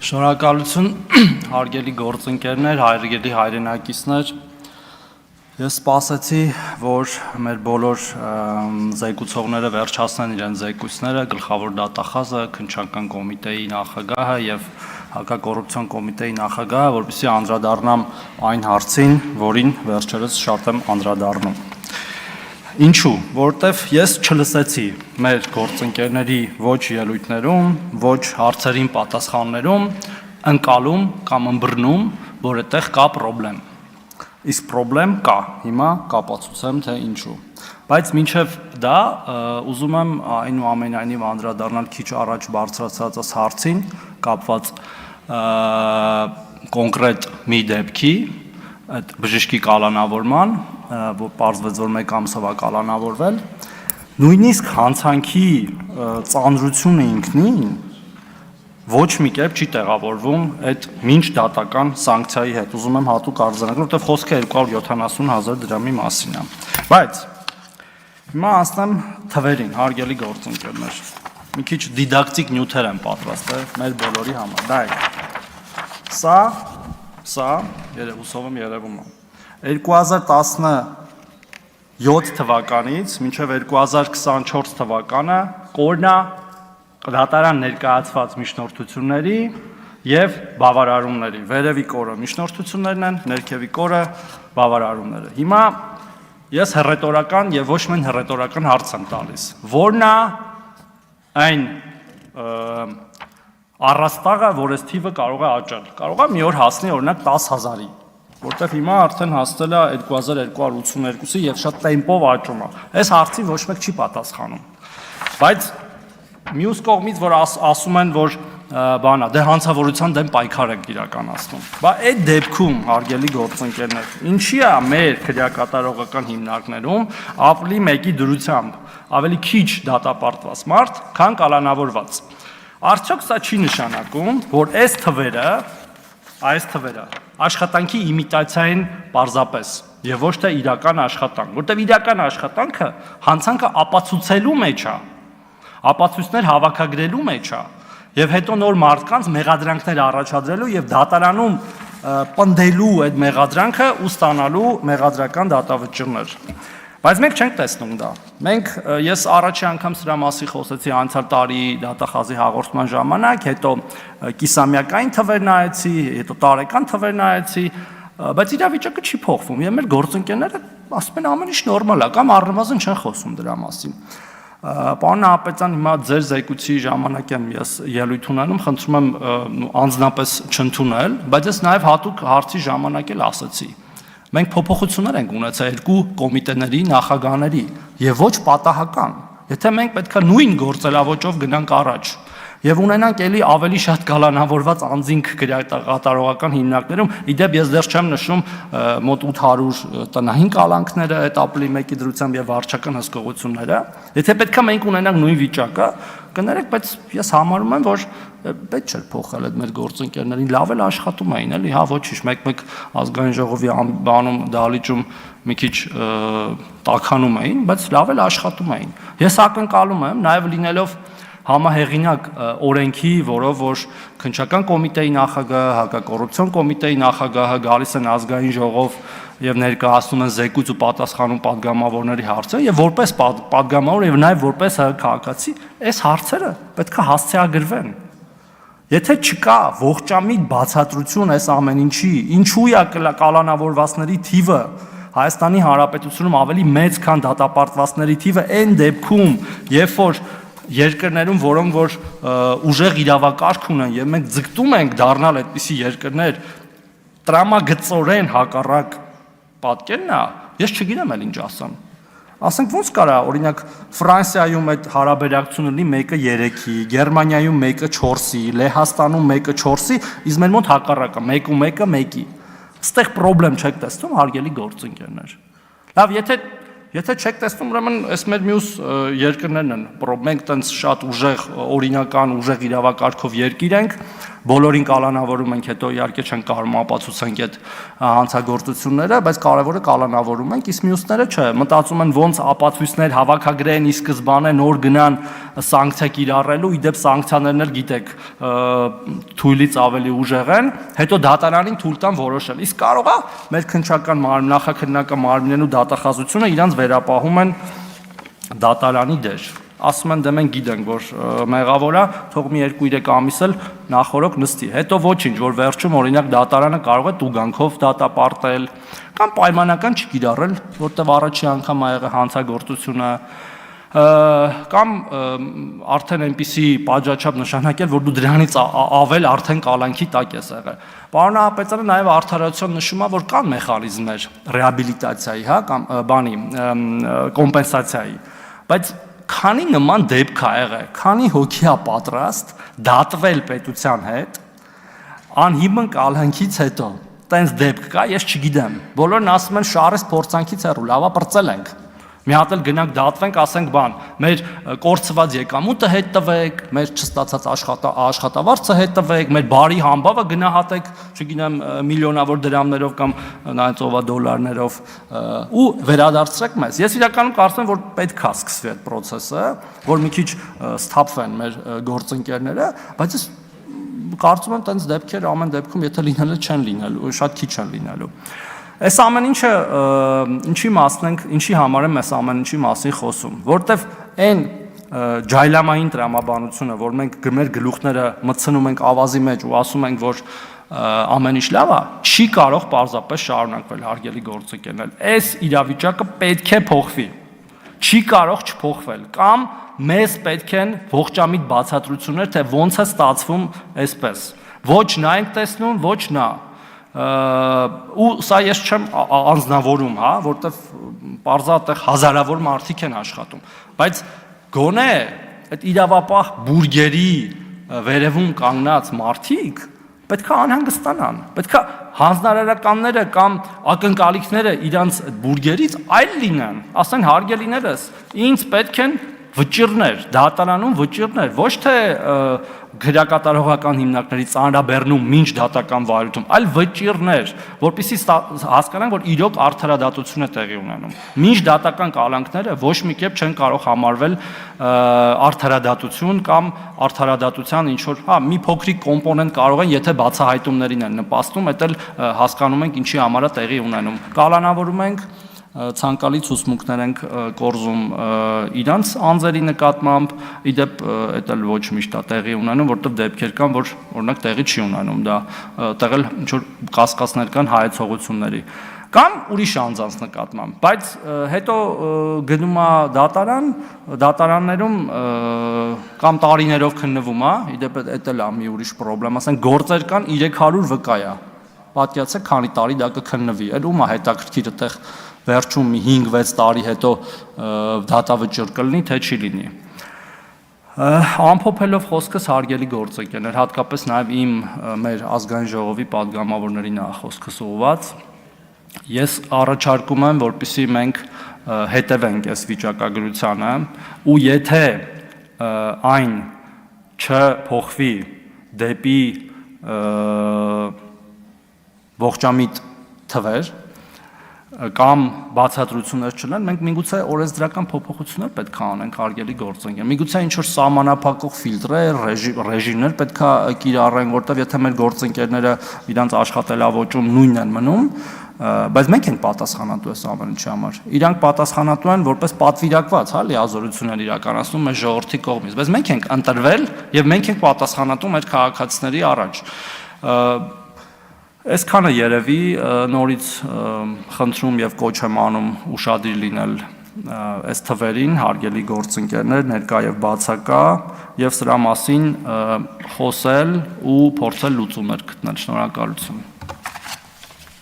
Շնորհակալություն, հարգելի գործընկերներ, հարգելի հայրենակիցներ։ Ես սպասեցի, որ մեր բոլոր զեկուցողները վերջացնեն իրենց զեկույցները, գլխավոր դատախազը, քննչական կոմիտեի նախագահը եւ հակակոռուպցիոն կոմիտեի նախագահը, որպեսզի անդրադառնամ այն հարցին, որին վերջերս շատ եմ անդրադառնում։ Ինչու, որովհետև ես չլսեցի մեր գործընկերների ոչ ելույթներում, ոչ հարցերին պատասխաններում, ընկալում կամ ըմբռնում, որ այդտեղ կա խնդրեմ։ Իսկ խնդրեմ կա, հիմա կապացուցեմ թե ինչու։ Բայց մինչև դա ուզում եմ այնուամենայնիվ անդրադառնալ քիչ առաջ բարձրացած հարցին, կապված կոնկրետ մի դեպքի, այդ բժշկի կալանավորման, որ պարզվեց, որ մեկ ամսով է կալանավորվել, նույնիսկ հանցանքի ծանրությունը ինքնին ոչ մի կերպ չի տեղավորվում այդ մինչ դատական սանկցիայի հետ։ Ուզում եմ հատուկ արձանագրել, որտեղ խոսքը 270,000 դրամի մասին է։ Բայց հիմա անցնեմ թվերին, հարգելի գործընկերներ։ Մի քիչ դիդակտիկ նյութեր եմ պատրաստել մեր բոլորի համար։ Դա է։ Սա հուսով եմ երևում է։ 2017 թվականից մինչև 2024 թվականը կորնա դատարան ներկայացված միջնորդությունների եւ բավարարումների։ Վերևի կորը միջնորդություններն են, ներքևի կորը բավարարումները։ Հիմա ես հռետորական եւ ոչ միայն հռետորական հարց եմ տալիս։ Որն է այն առաստաղը, որ այս թիվը կարող է աճել։ Կարող է մի օր հասնի օրինակ 10,000-ի, որտեղ հիմա արդեն հասել է 2282-ի եւ շատ տեմպով աճում է։ Այս հարցին ոչ մեկ չի պատասխանում։ Բայց մյուս կողմից, որ ասում են, որ բանա, դե հանցավորության դեմ պայքար ենք իրականացնում։ Բայց այդ դեպքում, հարգելի գործընկերներ, ինչի է մեր քրեակատարողական հիմնարկներում ապրիլի 1-ի դրությամբ ավելի քիչ դատապարտված մարդ, քան կալանավորված։ Արդյոք սա չի նշանակում, որ այս թվերը աշխատանքի իմիտացիային պարզապես եւ ոչ թե իրական աշխատանք, որտեղ իրական աշխատանքը հանցանքը ապացուցելու մեջ է, ապացույցներ հավաքագրելու մեջ է եւ հետո նոր մարդկանց մեղադրանքներ առաջադրելու եւ դատարանում պնդելու այդ մեղադրանքը ու ստանալու մեղադրական դատավճիռներ։ Բայց մենք չենք տեսնում դա։ Ես առաջի անգամ սրա մասին խոսեցի անցյալ տարի դատախազի հաղորդման ժամանակ, հետո կիսամյակային թվեր նայեցի, հետո տարեկան թվեր նայեցի, բայց իրավիճակը չի փոխվում։ Եվ մեր գործընկերները ասում են ամեն ինչ նորմալ է, կամ առնվազն չեն խոսում դրա մասին։ Պարոն Նահապետյան, հիմա ձեր զեկույցի ժամանակ եմ ես ելույթ ունենում, խնդրում եմ անձնապես չընդունել, բայց ես նաև հատուկ հարցի ժամանակ էլ ասացի։ Մենք փոփոխություններ ենք ունեցել երկու կոմիտեների նախագահների եւ ոչ պատահական։ Եթե մենք պետք է նույն գործելավոճով գնանք առաջ եւ ունենանք ելի ավելի շատ կալանավորված անձինք քրեակատարողական հիմնարկներում, իդեպ ես դեռ չեմ նշում մոտ 800 տնային կալանքները, այդ ապրիլի 1-ի դրությամբ եւ վարչական հսկողությունները, եթե պետք է մենք ունենանք նույն վիճակը, կներեք, բայց ես համարում եմ, որ պետք չէ փոխել այդ մեր գործընկերներին, լավ էլ աշխատում էին, էլի, հա, ոչինչ, մեկ ազգային ժողովի բանում դահլիճում մի քիչ տաքանում էին, բայց լավ էլ աշխատում էին։ Ես ակնկալում եմ, նաեւ լինելով համահեղինակ օրենքի, որով որ քննչական կոմիտեի նախագահը, հակակոռուպցիոն կոմիտեի նախագահը գալիս են ազգային ժողով եւ ներկայացնում են զեկույց ու պատասխանում падգամավորների հարցը եւ որպես падգամավոր եւ նաեւ որպես քաղաքացի, այս հարցերը պետք է հասցեագրվեն։ Եթե չկա ողջամիտ բացատրություն այս ամեն ինչի, ինչու է կալանավորվածների թիվը Հայաստանի Հանրապետությունում ավելի մեծ, քան դատապարտվածների թիվը, այն դեպքում, երբ որ երկրներում, որոնք որ ուժեղ իրավակարգ ունեն եւ մենք ձգտում ենք դառնալ այդպիսի երկրներ, տրամագծորեն հակառակ պատկերն է, ես չգիտեմ էլ ինչ ասեմ։ Ասենք ոնց կարա, օրինակ Ֆրանսիայում այդ հարաբերակցությունը լինի 1-3-ի, Գերմանիայում 1-4-ի, Լեհաստանում 1-4-ի, իսկ մեր մոտ հակառակը 1-1-ը 1-ի։ Այստեղ խնդրեմ չեք տեսնում, հարգելի գործընկերներ։ Լավ, եթե չեք տեսնում, ուրեմն այս մեր մյուս երկրներն են, մենք տենց շատ ուժեղ օրինական, ուժեղ իրավակարգով երկիր ենք, Բոլորին կալանավորում ենք, հետո իհարկե չենք կարող ապացուցենք այդ հանցագործությունները, բայց կարևորը կալանավորում ենք, իսկ մյուսները չէ, մտածում են ոնց ապացույցներ հավաքագրեն, ի սկզբանե նոր գնան սանկցիա կիրառելու, իդեպ սանկցիաներն էլ գիտեք, թույլից ավելի ուժեղ են, հետո դատարանին թույլ տան որոշել։ Իսկ կարող է մեր քննչական նախաքննական մարմիններն ու դատախազությունը իրանց վերապահում են դատարանի դեր։ Ասում են դե մենք գիտենք, որ մեղավոր է, թող մի 2-3 ամիս էլ նախորոք նստի։ Հետո ոչինչ, որ վերջում օրինակ դատարանը կարող է տուգանքով դատապարտել կամ պայմանական չկիրառել, որտեղ առաջի անգամ ա եղել հանցագործությունը կամ արդեն այնպիսի պատժաչափ նշանակել, որ դու դրանից ավել արդեն կալանքի տակ ես եղել։ Պարոն Նահապետյանը նաև արդարացիոն նշում է, որ կան մեխանիզմներ ռեաբիլիտացիայի, հա, կամ բանի կոմպենսացիայի, բայց քանի նման դեպք ա եղել, քանի հոգի ա պատրաստ դատվել պետության հետ, անհիմն կալանքից հետո, տենց դեպք կա, ես չգիտեմ, բոլորն ասում են շարես փորձանքից հեռու, լավա պրծել ենք, մի հատ էլ գնանք դատվենք, ասենք բան, մեր կորցված եկամուտը հետ տվեք, մեր չստացած աշխատավարձը հետ տվեք, մեր բարի համբավը գնահատեք, չգիտեմ, միլիոնավոր դրամներով կամ նայածովա դոլարներով ու վերադարձրեք մեզ։ Ես իրականում կարծում եմ, որ պետք է սկսվի այդ process-ը, որ մի քիչ սթափվեն մեր գործընկերները, բայց ես կարծում եմ, տենց դեպքեր ամեն դեպքում եթե լինել չեն լինելու, շատ քիչ են լինելու։ Այս ամեն ինչը ինչի մասն ենք, ինչի համար եմ այս ամեն ինչի մասին խոսում, որտեվ այն ջայլամային տրամաբանությունը, որ մենք մեր գլուխները մտցնում ենք ավազի մեջ ու ասում ենք, որ ամեն ինչ լավ է, չի կարող պարզապես շարունակվել, հարգելի գործընկերներ։ Այս իրավիճակը պետք է փոխվի։ Չի կարող չփոխվել, կամ մեզ պետք են ողջամիտ բացատրություններ, թե ոնց է ստացվում այսպես։ Ոչ նա ենք տեսնում, ոչ նա։ Ու սա ես չեմ անձնավորում, հա, որտեվ պարզատեղ հազարավոր մարդիկ են աշխատում, բայց գոնե այդ իրավապահ բուրգերի վերևում կանգնած մարդիկ պետք է անհանգստանան, պետք է հանձնարարականները կամ ակնկալիքները իրանց բուրգերից այլ լինեն, ասեն հարգելիներս, ինձ պետք են վճիռներ, դատարանում վճիռներ, ոչ թե գրակատարողական հիմնարկների ծանրաբեռնում մինչ դատական վարույթում, այլ վճիռներ, որպեսզի հասկանանք, որ իրոք արդարադատություն է տեղի ունենում։ Մինչ դատական կալանքները ոչ մի կերպ չեն կարող համարվել արդարադատություն կամ արդարադատության ինչ որ, հա, մի փոքրիկ կոմպոնենտ կարող են, եթե բացահայտումներին են նպաստում, դա էլ հասկանում ենք ինչի համար է տեղի ունենում։ Կալանավորում ենք ցանկալի ցուցմունքներ ենք կորզում իրանց անձերի նկատմամբ, իդեպ դա էլ ոչ միշտ է տեղի ունենում, որտեղ դեպքեր կան, որ օրինակ տեղի չի ունենում, դա տեղել ինչ որ կասկածներ կան հայեցողությունների կամ ուրիշ անձանց նկատմամբ, բայց հետո գնում է դատարան, դատարաններում կամ տարիներով քննվում է, իդեպ դա էլ է մի ուրիշ խնդրեմ, ասենք գործեր կան 300 վկա է, պատկերացրեք քանի տարի դա կքննվի, էլ ում է հետաքրքիր այդտեղ վերջում 5-6 տարի հետո դատավճիռ կլինի, թե չի լինի։ Ամփոփելով խոսքս, հարգելի գործընկերներ, հատկապես նաև իմ մեր ազգային ժողովի падգամավորների նախոսքս ուղղված, ես առաջարկում եմ, որպեսզի մենք հետևենք այս վիճակագրությանը ու եթե այն չփոխվի դեպի ողջամիտ թվեր կամ բացատրություններ չունեն, մենք միգուցե օրենսդրական փոփոխություններ պետք է անենք, հարգելի գործընկերներ։ Միգուցե ինչ որ սահմանափակող ֆիլտրեր, ռեժիմներ պետք է կիրառենք, որտեղ եթե մեր գործընկերները իրանց աշխատելավոճում նույնն են մնում, բայց մենք ենք պատասխանատու այս ամեն ինչի համար։ Իրանք պատասխանատու են որպես պատվիրակված, հա, լիազորություններ իրականացնում մեր ժողովրդի կողմից, բայց մենք ենք ընտրվել եւ մենք ենք պատասխանատու մեր քաղաքացիների առաջ։ Այսքանը երևի նորից խնդրում եւ կոչ եմ անում ուշադիր լինել այս թվերին, հարգելի գործընկերներ, ներկա եւ բացակա, եւ սրա մասին խոսել ու փորձել լուծումներ գտնել։ Շնորհակալություն։